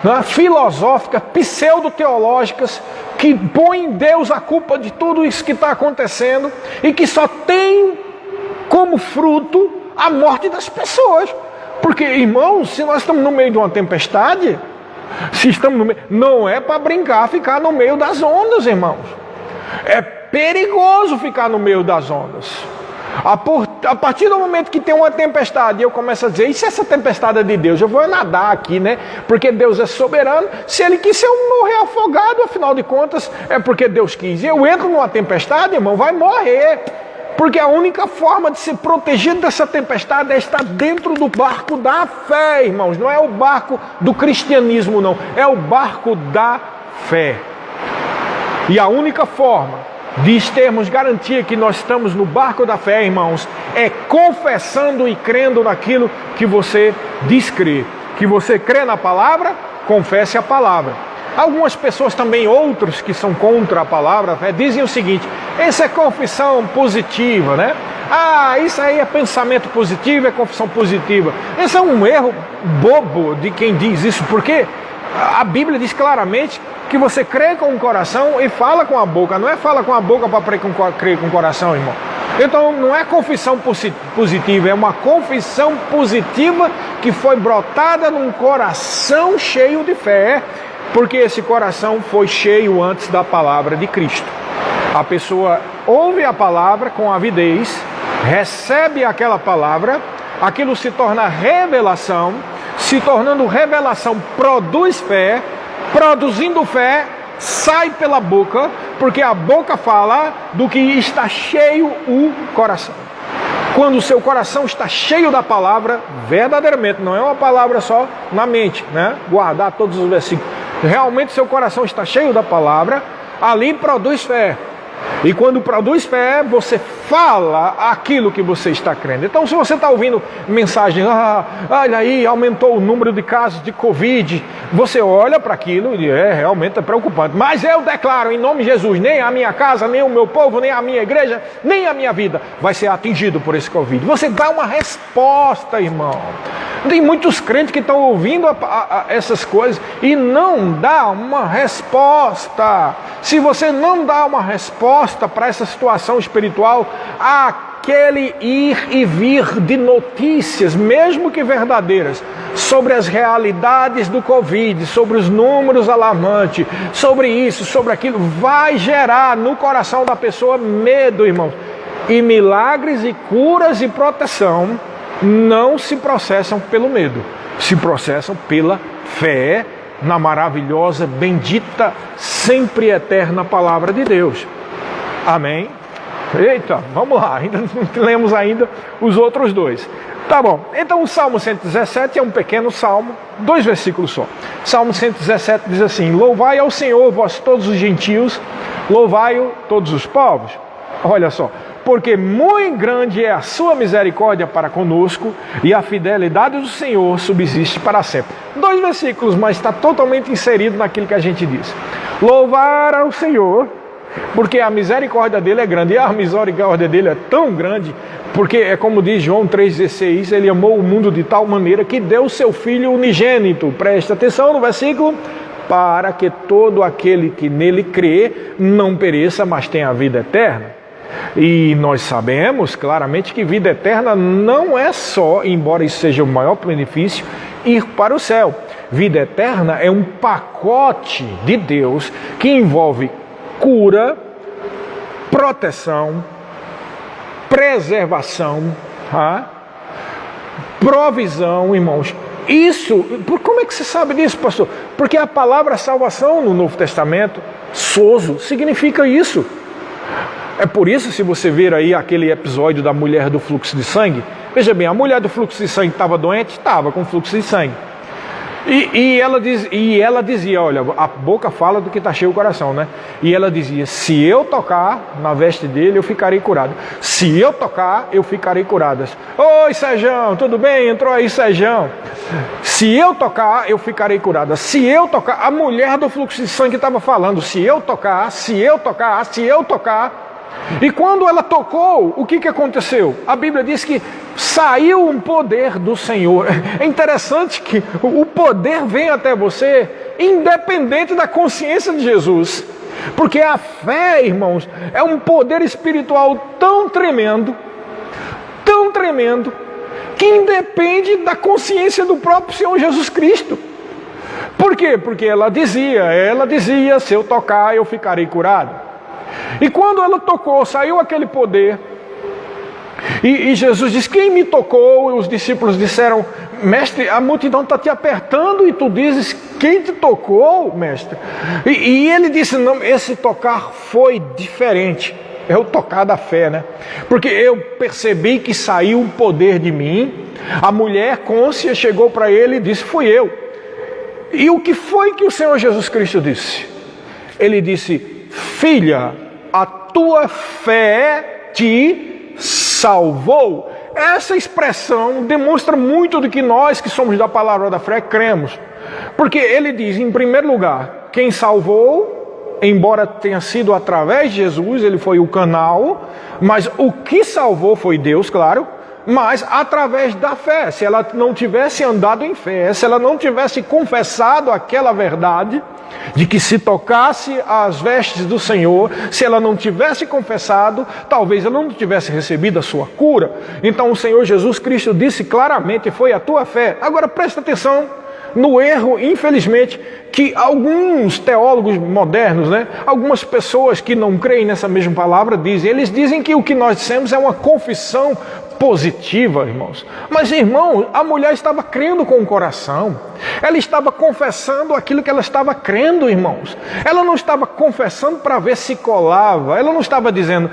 né, filosóficas, pseudo-teológicas, que põem em Deus a culpa de tudo isso que está acontecendo e que só tem como fruto a morte das pessoas. Porque, irmãos, se nós estamos no meio de uma tempestade, se estamos no meio, não é para brincar, ficar no meio das ondas, irmãos. É perigoso ficar no meio das ondas. A partir do momento que tem uma tempestade, eu começo a dizer, e se essa tempestade é de Deus? Eu vou nadar aqui, né? Porque Deus é soberano. Se Ele quis, eu morrer afogado, afinal de contas, é porque Deus quis. E eu entro numa tempestade, irmão, vai morrer. Porque a única forma de ser protegido dessa tempestade é estar dentro do barco da fé, irmãos. Não é o barco do cristianismo, não. É o barco da fé. E a única forma de termos garantia que nós estamos no barco da fé, irmãos, é confessando e crendo naquilo que você diz crer. Que você crê na palavra, confesse a palavra. Algumas pessoas também, outros que são contra a palavra, dizem o seguinte, essa é confissão positiva, né? Ah, isso aí é pensamento positivo, é confissão positiva. Esse é um erro bobo de quem diz isso, porque a Bíblia diz claramente que você crê com o coração e fala com a boca. Não é fala com a boca para crer com o coração, irmão. Então não é confissão positiva, é uma confissão positiva que foi brotada num coração cheio de fé, porque esse coração foi cheio antes da palavra de Cristo. A pessoa ouve a palavra com avidez, recebe aquela palavra, aquilo se torna revelação, se tornando revelação produz fé, produzindo fé, sai pela boca, porque a boca fala do que está cheio o coração. Quando o seu coração está cheio da palavra, verdadeiramente, não é uma palavra só na mente, né? Guardar todos os versículos. Realmente seu coração está cheio da palavra, ali produz fé. E quando produz fé, você fala aquilo que você está crendo. Então, se você está ouvindo mensagens, olha aí, aumentou o número de casos de Covid, você olha para aquilo e diz, realmente é preocupante. Mas eu declaro, em nome de Jesus, nem a minha casa, nem o meu povo, nem a minha igreja, nem a minha vida vai ser atingido por esse Covid. Você dá uma resposta, irmão. Tem muitos crentes que estão ouvindo essas coisas e não dá uma resposta. Se você não dá uma resposta para essa situação espiritual, aquele ir e vir de notícias, mesmo que verdadeiras, sobre as realidades do Covid, sobre os números alarmantes, sobre isso, sobre aquilo, vai gerar no coração da pessoa medo, irmãos. E milagres e curas e proteção não se processam pelo medo, se processam pela fé na maravilhosa, bendita, sempre eterna palavra de Deus. Amém? Eita, vamos lá, ainda não lemos ainda os outros dois. Tá bom, então o Salmo 117 é um pequeno salmo, 2 versículos só. Salmo 117 diz assim: louvai ao Senhor, vós todos os gentios, louvai-o todos os povos. Olha só, porque muito grande é a sua misericórdia para conosco, e a fidelidade do Senhor subsiste para sempre. 2 versículos, mas está totalmente inserido naquilo que a gente diz. Louvar ao Senhor, porque a misericórdia dele é grande, e a misericórdia dele é tão grande, porque é como diz João 3,16, ele amou o mundo de tal maneira que deu o seu Filho unigênito. Presta atenção no versículo: para que todo aquele que nele crê não pereça, mas tenha a vida eterna. E nós sabemos claramente que vida eterna não é só, embora isso seja o maior benefício, ir para o céu. Vida eterna é um pacote de Deus que envolve cura, proteção, preservação, provisão, irmãos. Isso, como é que você sabe disso, pastor? Porque a palavra salvação no Novo Testamento, sozo, significa isso. É por isso, se você ver aí aquele episódio da mulher do fluxo de sangue, veja bem, a mulher do fluxo de sangue estava doente? Estava com fluxo de sangue. E ela dizia, olha, a boca fala do que está cheio o coração, né? E ela dizia, se eu tocar na veste dele, eu ficarei curado. Se eu tocar, eu ficarei curada. Oi, Sejão, tudo bem? Entrou aí, Sejão. Se eu tocar, eu ficarei curada. Se eu tocar, a mulher do fluxo de sangue estava falando, se eu tocar, se eu tocar, se eu tocar. E quando ela tocou, o que aconteceu? A Bíblia diz que saiu um poder do Senhor. É interessante que o poder vem até você independente da consciência de Jesus. Porque a fé, irmãos, é um poder espiritual tão tremendo, que independe da consciência do próprio Senhor Jesus Cristo. Por quê? Porque ela dizia, se eu tocar, eu ficarei curado. E quando ela tocou, saiu aquele poder. E Jesus disse, quem me tocou? E os discípulos disseram, mestre, a multidão está te apertando e tu dizes, quem te tocou, mestre? E ele disse, não, esse tocar foi diferente. É o tocar da fé, né? Porque eu percebi que saiu um poder de mim. A mulher côncia chegou para ele e disse, fui eu. E o que foi que o Senhor Jesus Cristo disse? Ele disse, filha, a tua fé te salvou. Essa expressão demonstra muito do que nós que somos da palavra da fé cremos. Porque ele diz, em primeiro lugar, quem salvou, embora tenha sido através de Jesus, ele foi o canal, mas o que salvou foi Deus, claro, mas através da fé. Se ela não tivesse andado em fé, se ela não tivesse confessado aquela verdade, de que se tocasse as vestes do Senhor, se ela não tivesse confessado, talvez ela não tivesse recebido a sua cura. Então o Senhor Jesus Cristo disse claramente, foi a tua fé. Agora presta atenção no erro, infelizmente, que alguns teólogos modernos, algumas pessoas que não creem nessa mesma palavra eles dizem que o que nós dissemos é uma confissão positiva, irmãos. Mas, irmão, a mulher estava crendo com o coração. Ela estava confessando aquilo que ela estava crendo, irmãos. Ela não estava confessando para ver se colava. Ela não estava dizendo,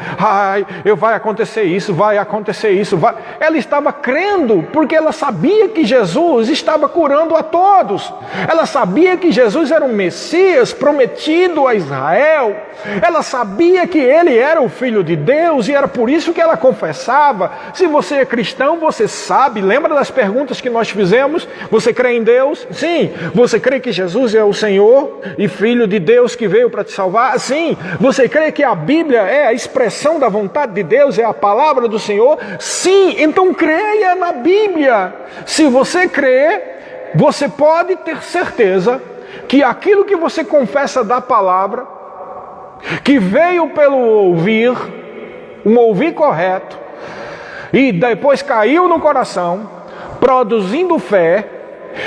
vai acontecer isso, vai acontecer isso. Vai. Ela estava crendo porque ela sabia que Jesus estava curando a todos. Ela sabia que Jesus era o Messias prometido a Israel. Ela sabia que ele era o Filho de Deus e era por isso que ela confessava. Se você é cristão, você sabe, lembra das perguntas que nós fizemos? Você crê em Deus? Sim. Você crê que Jesus é o Senhor e Filho de Deus que veio para te salvar? Sim. Você crê que a Bíblia é a expressão da vontade de Deus, é a palavra do Senhor? Sim. Então creia na Bíblia. Se você crê, você pode ter certeza que aquilo que você confessa da palavra, que veio pelo ouvir, um ouvir correto, e depois caiu no coração, produzindo fé,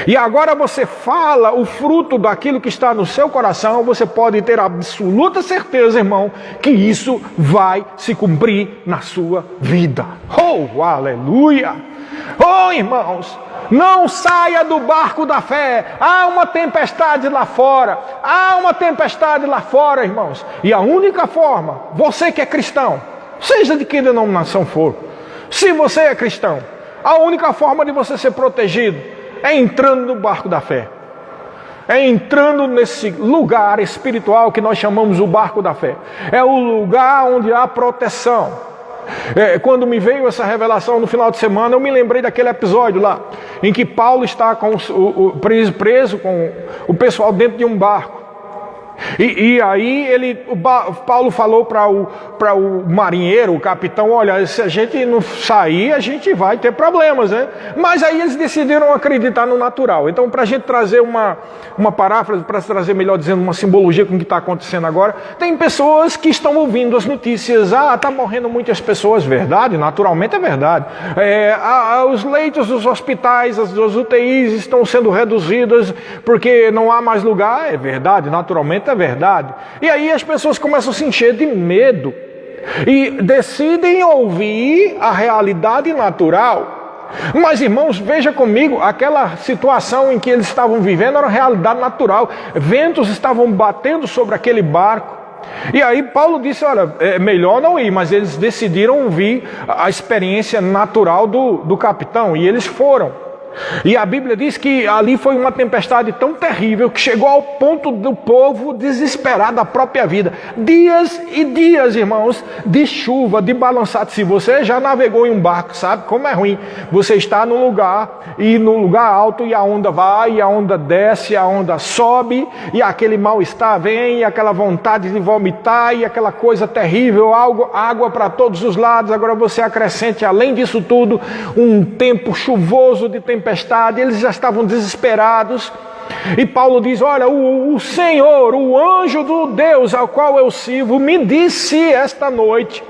e agora você fala o fruto daquilo que está no seu coração, você pode ter absoluta certeza, irmão, que isso vai se cumprir na sua vida. Oh, aleluia! Oh, irmãos, não saia do barco da fé. Há uma tempestade lá fora. Há uma tempestade lá fora, irmãos. E a única forma, você que é cristão, seja de que denominação for, se você é cristão, a única forma de você ser protegido é entrando no barco da fé. É entrando nesse lugar espiritual que nós chamamos o barco da fé. É o lugar onde há proteção. Quando me veio essa revelação no final de semana, eu me lembrei daquele episódio lá, em que Paulo está preso com o pessoal dentro de um barco. E aí Paulo falou para o marinheiro, o capitão, olha, se a gente não sair, a gente vai ter problemas, né? Mas aí eles decidiram acreditar no natural. Então, para a gente trazer uma paráfrase, para trazer, melhor dizendo, uma simbologia com o que está acontecendo agora, tem pessoas que estão ouvindo as notícias, está morrendo muitas pessoas, verdade, naturalmente é verdade. Os leitos dos hospitais, as UTIs estão sendo reduzidas porque não há mais lugar, é verdade, naturalmente é verdade. E aí as pessoas começam a se encher de medo e decidem ouvir a realidade natural. Mas, irmãos, veja comigo, aquela situação em que eles estavam vivendo era uma realidade natural. Ventos estavam batendo sobre aquele barco. E aí Paulo disse, olha, é melhor não ir, mas eles decidiram ouvir a experiência natural do capitão, e eles foram. E a Bíblia diz que ali foi uma tempestade tão terrível que chegou ao ponto do povo desesperar da própria vida. Dias e dias, irmãos, de chuva, de balançado. Se você já navegou em um barco, sabe como é ruim. Você está num lugar, e no lugar alto, e a onda vai, e a onda desce, a onda sobe, e aquele mal-estar vem, e aquela vontade de vomitar, e aquela coisa terrível, água para todos os lados. Agora você acrescente, além disso tudo, um tempo chuvoso de tempestade. Eles já estavam desesperados. E Paulo diz, olha, o Senhor, o anjo do Deus ao qual eu sirvo, me disse esta noite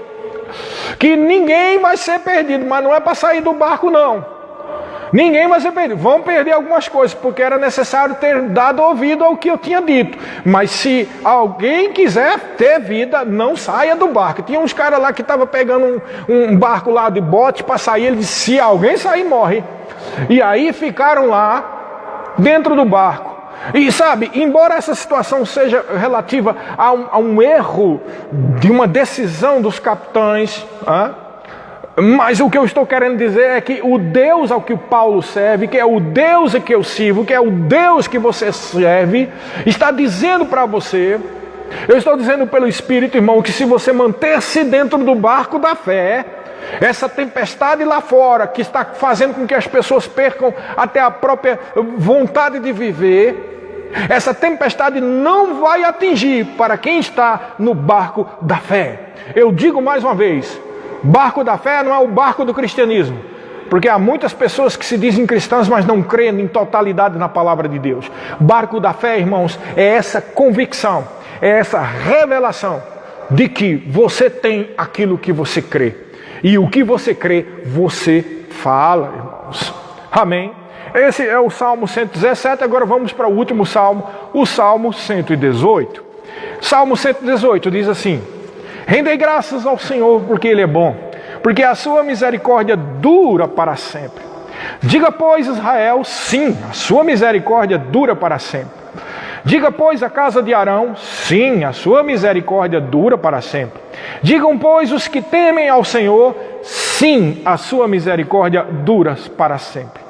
que ninguém vai ser perdido, mas não é para sair do barco não. Ninguém vai ser perdido. Vão perder algumas coisas, porque era necessário ter dado ouvido ao que eu tinha dito. Mas se alguém quiser ter vida, não saia do barco. Tinha uns caras lá que estavam pegando um barco lá de bote para sair. Ele disse, se alguém sair, morre. E aí ficaram lá, dentro do barco. E sabe, embora essa situação seja relativa a um erro de uma decisão dos capitães, mas o que eu estou querendo dizer é que o Deus ao que o Paulo serve, que é o Deus a que eu sirvo, que é o Deus que você serve, está dizendo para você, eu estou dizendo pelo Espírito, irmão, que se você manter-se dentro do barco da fé, essa tempestade lá fora, que está fazendo com que as pessoas percam até a própria vontade de viver, essa tempestade não vai atingir para quem está no barco da fé. Eu digo mais uma vez, barco da fé não é o barco do cristianismo, porque há muitas pessoas que se dizem cristãs, mas não creem em totalidade na palavra de Deus. Barco da fé, irmãos, é essa convicção, é essa revelação de que você tem aquilo que você crê. E o que você crê, você fala, irmãos. Amém? Esse é o Salmo 117, agora vamos para o último Salmo, o Salmo 118. Salmo 118 diz assim: rendei graças ao Senhor porque Ele é bom, porque a sua misericórdia dura para sempre. Diga, pois, Israel, sim, a sua misericórdia dura para sempre. Diga, pois, a casa de Arão, sim, a sua misericórdia dura para sempre. Digam, pois, os que temem ao Senhor, sim, a sua misericórdia dura para sempre.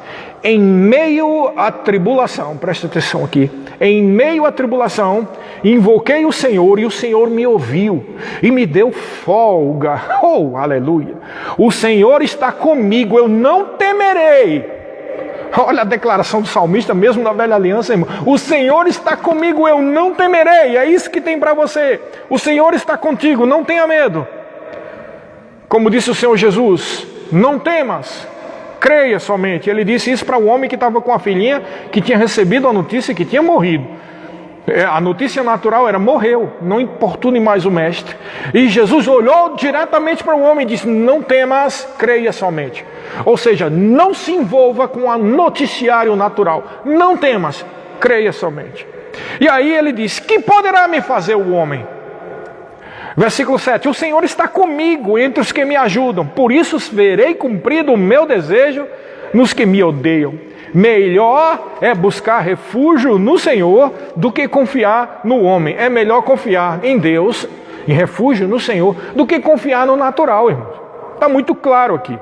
Em meio à tribulação, presta atenção aqui, em meio à tribulação, invoquei o Senhor e o Senhor me ouviu e me deu folga. Oh, aleluia! O Senhor está comigo, eu não temerei. Olha a declaração do salmista, mesmo na velha aliança, irmão. O Senhor está comigo, eu não temerei. É isso que tem para você. O Senhor está contigo, não tenha medo. Como disse o Senhor Jesus, não temas, creia somente. Ele disse isso para um homem que estava com a filhinha, que tinha recebido a notícia que tinha morrido. A notícia natural era: morreu, não importune mais o mestre. E Jesus olhou diretamente para o homem e disse: não temas, creia somente. Ou seja, não se envolva com o noticiário natural. Não temas, creia somente. E aí ele diz: que poderá me fazer o homem? Versículo 7: o Senhor está comigo entre os que me ajudam, por isso verei cumprido o meu desejo nos que me odeiam. Melhor é buscar refúgio no Senhor do que confiar no homem. É melhor confiar em Deus, em refúgio no Senhor, do que confiar no natural, irmãos. Está muito claro aqui.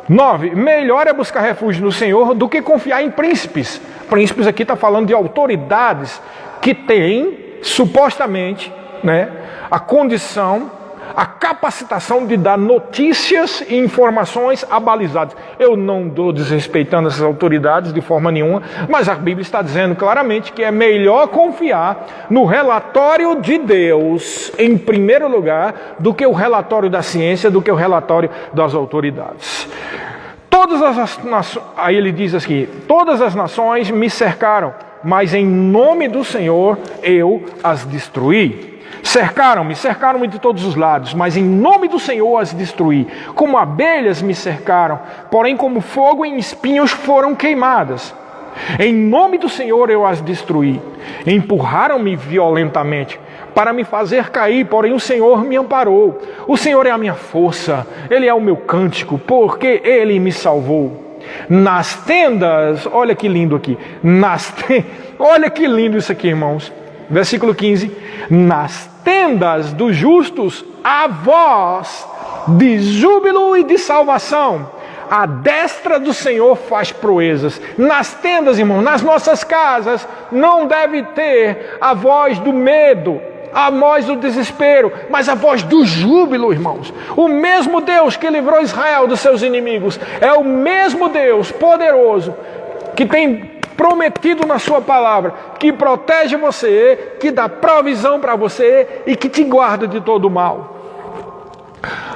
9. Melhor é buscar refúgio no Senhor do que confiar em príncipes. Príncipes aqui está falando de autoridades que têm, supostamente, a condição, a capacitação de dar notícias e informações abalizadas. Eu não estou desrespeitando essas autoridades de forma nenhuma, mas a Bíblia está dizendo claramente que é melhor confiar no relatório de Deus, em primeiro lugar, do que o relatório da ciência, do que o relatório das autoridades. Aí ele diz assim: todas as nações me cercaram, mas em nome do Senhor eu as destruí. Cercaram-me de todos os lados, mas em nome do Senhor as destruí. Como abelhas me cercaram, porém como fogo em espinhos foram queimadas. Em nome do Senhor eu as destruí. Empurraram-me violentamente para me fazer cair, porém o Senhor me amparou. O Senhor é a minha força, Ele é o meu cântico, porque Ele me salvou. Nas tendas, olha que lindo aqui, olha que lindo isso aqui, irmãos. Versículo 15: nas tendas dos justos há voz de júbilo e de salvação. A destra do Senhor faz proezas. Nas tendas, irmão, nas nossas casas, não deve ter a voz do medo, a voz do desespero, mas a voz do júbilo, irmãos. O mesmo Deus que livrou Israel dos seus inimigos é o mesmo Deus poderoso que tem prometido na sua palavra, que protege você, que dá provisão para você e que te guarda de todo o mal.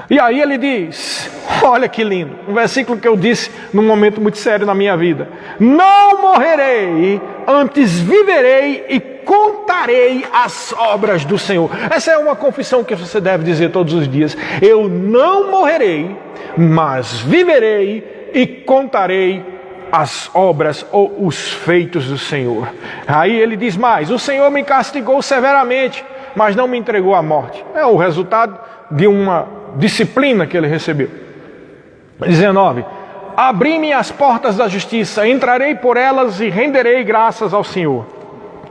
E aí ele diz, olha que lindo, um versículo que eu disse num momento muito sério na minha vida: não morrerei, antes viverei e contarei as obras do Senhor. Essa é uma confissão que você deve dizer todos os dias: eu não morrerei, mas viverei e contarei as obras ou os feitos do Senhor. Aí ele diz mais: o Senhor me castigou severamente, mas não me entregou à morte. É o resultado de uma disciplina que ele recebeu. 19: abri-me as portas da justiça, entrarei por elas e renderei graças ao Senhor.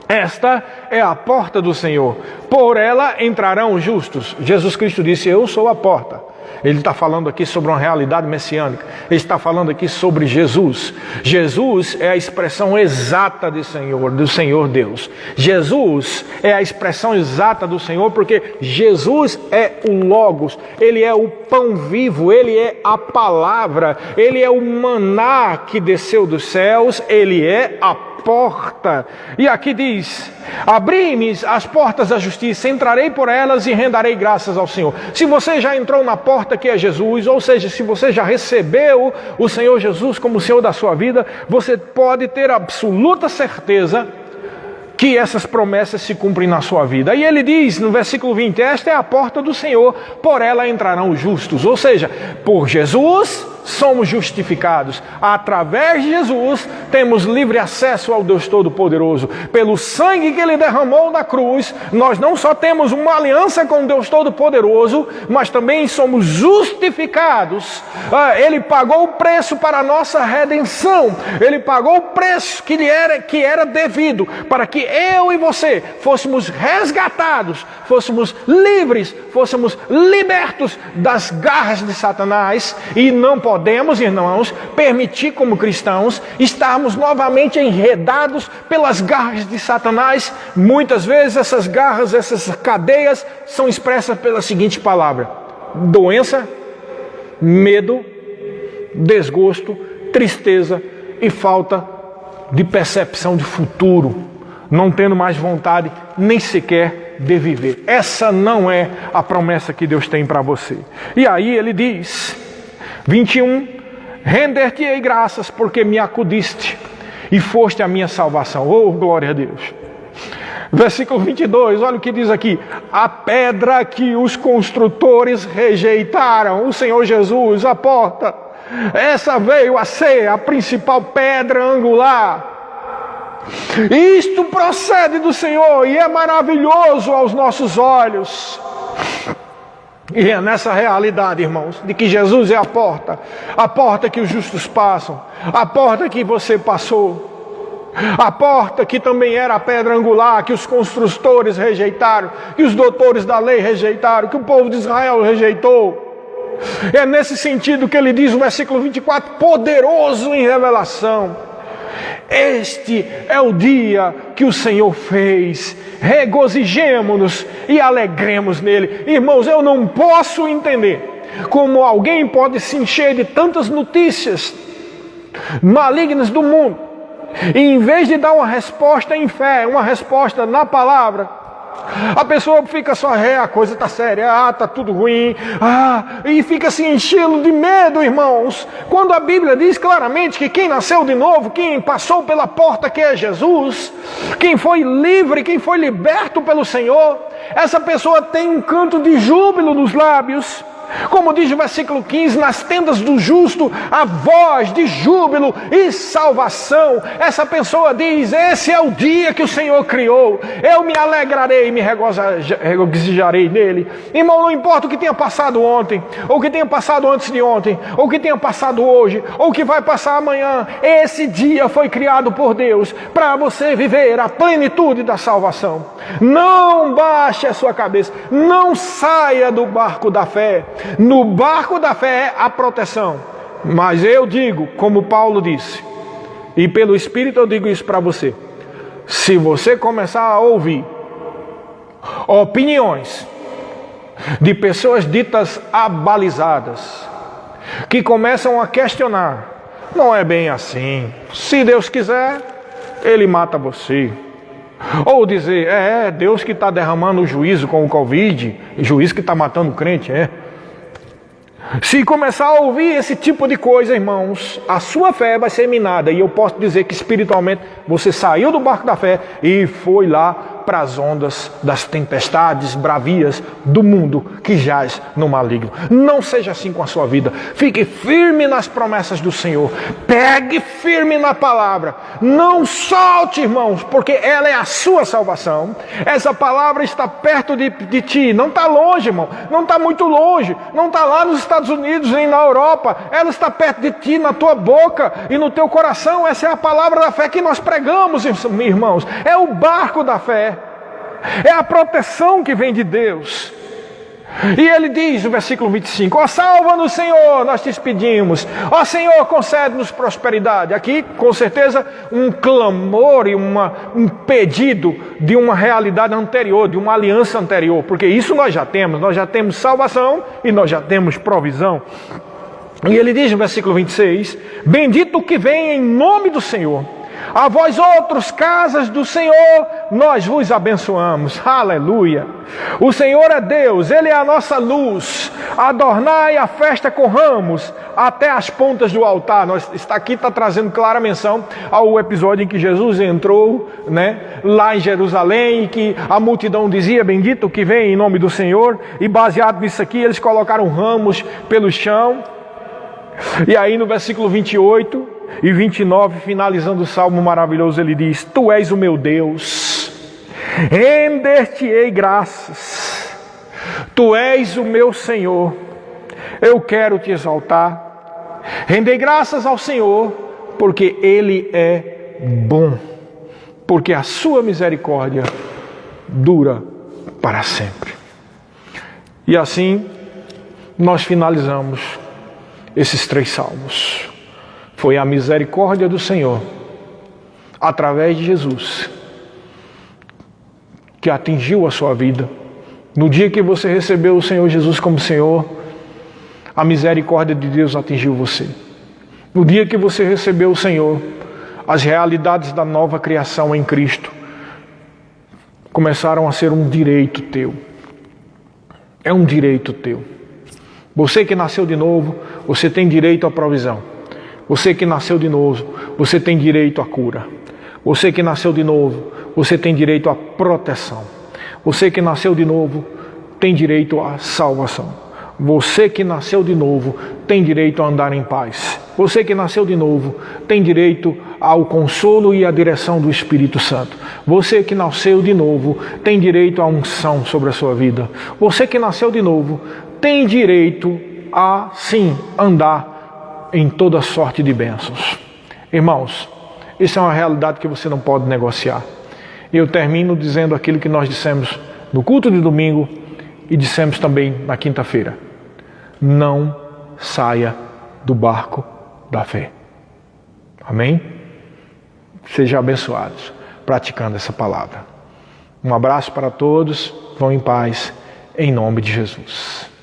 Esta é a porta do Senhor, por ela entrarão os justos. Jesus Cristo disse: eu sou a porta. Ele está falando aqui sobre uma realidade messiânica. Ele está falando aqui sobre Jesus. Jesus é a expressão exata do Senhor Deus. Jesus é a expressão exata do Senhor, porque Jesus é o Logos. Ele é o pão vivo, Ele é a palavra, Ele é o maná que desceu dos céus, Ele é a porta. E aqui diz: abri-me as portas da justiça, entrarei por elas e rendarei graças ao Senhor. Se você já entrou na porta que é Jesus, ou seja, se você já recebeu o Senhor Jesus como Senhor da sua vida, você pode ter absoluta certeza que essas promessas se cumprem na sua vida. E ele diz no versículo 20: esta é a porta do Senhor, por ela entrarão os justos. Ou seja, por Jesus somos justificados. Através de Jesus, temos livre acesso ao Deus Todo-Poderoso. Pelo sangue que Ele derramou na cruz, nós não só temos uma aliança com Deus Todo-Poderoso, mas também somos justificados. Ele pagou o preço para a nossa redenção. Ele pagou o preço que era devido para que eu e você fôssemos resgatados, fôssemos livres, fôssemos libertos das garras de Satanás. E não podemos, irmãos, permitir como cristãos estarmos novamente enredados pelas garras de Satanás. Muitas vezes essas garras, essas cadeias são expressas pela seguinte palavra: doença, medo, desgosto, tristeza e falta de percepção de futuro, não tendo mais vontade nem sequer de viver. Essa não é a promessa que Deus tem para você. E aí ele diz, 21, render-te-ei graças porque me acudiste e foste a minha salvação. Oh, glória a Deus. Versículo 22, olha o que diz aqui: a pedra que os construtores rejeitaram, o Senhor Jesus, a porta, essa veio a ser a principal pedra angular. Isto procede do Senhor e é maravilhoso aos nossos olhos. E é nessa realidade, irmãos, de que Jesus é a porta que os justos passam, a porta que você passou, a porta que também era a pedra angular, que os construtores rejeitaram, que os doutores da lei rejeitaram, que o povo de Israel rejeitou. É nesse sentido que ele diz no versículo 24, poderoso em revelação. Este é o dia que o Senhor fez, regozijemo-nos e alegremos nele. Irmãos, eu não posso entender como alguém pode se encher de tantas notícias malignas do mundo, e em vez de dar uma resposta em fé, uma resposta na palavra, a pessoa fica só, a coisa está séria, está tudo ruim, e fica se enchendo de medo, irmãos. Quando a Bíblia diz claramente que quem nasceu de novo, quem passou pela porta que é Jesus, quem foi livre, quem foi liberto pelo Senhor, essa pessoa tem um canto de júbilo nos lábios. Como diz o versículo 15, nas tendas do justo, a voz de júbilo e salvação. Essa pessoa diz, esse é o dia que o Senhor criou, eu me alegrarei e me regozijarei nele. Irmão, não importa o que tenha passado ontem, ou o que tenha passado antes de ontem, ou o que tenha passado hoje, ou o que vai passar amanhã, esse dia foi criado por Deus para você viver a plenitude da salvação. Não baixe a sua cabeça, não saia do barco da fé. No barco da fé é a proteção. Mas eu digo, como Paulo disse, e pelo Espírito eu digo isso para você: se você começar a ouvir opiniões de pessoas ditas abalizadas, que começam a questionar, não é bem assim, se Deus quiser, Ele mata você. Ou dizer, é Deus que está derramando o juízo com o Covid, juízo que está matando o crente, Se começar a ouvir esse tipo de coisa, irmãos, a sua fé vai ser minada. E eu posso dizer que espiritualmente você saiu do barco da fé e foi lá para as ondas das tempestades bravias do mundo que jaz no maligno. Não seja assim com a sua vida. Fique firme nas promessas do Senhor. Pegue firme na palavra. Não solte, irmãos, porque ela é a sua salvação. Essa palavra está perto de ti. Não está longe, irmão. Não está muito longe. Não está lá nos Estados Unidos nem na Europa. Ela está perto de ti, na tua boca e no teu coração. Essa é a palavra da fé que nós pregamos, irmãos. É o barco da fé. É a proteção que vem de Deus. E ele diz no versículo 25, ó, salva-nos, Senhor, nós te pedimos. Ó Senhor, concede-nos prosperidade. Aqui, com certeza, um clamor e um pedido de uma realidade anterior, de uma aliança anterior. Porque isso nós já temos salvação e nós já temos provisão. E ele diz no versículo 26, bendito o que vem em nome do Senhor. A vós outros, casas do Senhor, nós vos abençoamos. Aleluia. O Senhor é Deus, Ele é a nossa luz. Adornai a festa com ramos até as pontas do altar. Aqui está trazendo clara menção ao episódio em que Jesus entrou, lá em Jerusalém, e que a multidão dizia, bendito o que vem em nome do Senhor. E baseado nisso aqui, eles colocaram ramos pelo chão. E aí no versículo 28 e 29, finalizando o salmo maravilhoso, ele diz: Tu és o meu Deus, render-te-ei graças. Tu és o meu Senhor, eu quero te exaltar. Rendei graças ao Senhor, porque Ele é bom, porque a sua misericórdia dura para sempre. E assim nós finalizamos esses 3 salmos. Foi a misericórdia do Senhor, através de Jesus, que atingiu a sua vida. No dia que você recebeu o Senhor Jesus como Senhor, a misericórdia de Deus atingiu você. No dia que você recebeu o Senhor, as realidades da nova criação em Cristo começaram a ser um direito teu. É um direito teu. Você que nasceu de novo, você tem direito à provisão. Você que nasceu de novo, você tem direito à cura. Você que nasceu de novo, você tem direito à proteção. Você que nasceu de novo, tem direito à salvação. Você que nasceu de novo, tem direito a andar em paz. Você que nasceu de novo, tem direito ao consolo e à direção do Espírito Santo. Você que nasceu de novo, tem direito à unção sobre a sua vida. Você que nasceu de novo, tem direito a, sim, andar em toda sorte de bênçãos. Irmãos, isso é uma realidade que você não pode negociar. Eu termino dizendo aquilo que nós dissemos no culto de domingo e dissemos também na quinta-feira. Não saia do barco da fé. Amém? Sejam abençoados praticando essa palavra. Um abraço para todos. Vão em paz, em nome de Jesus.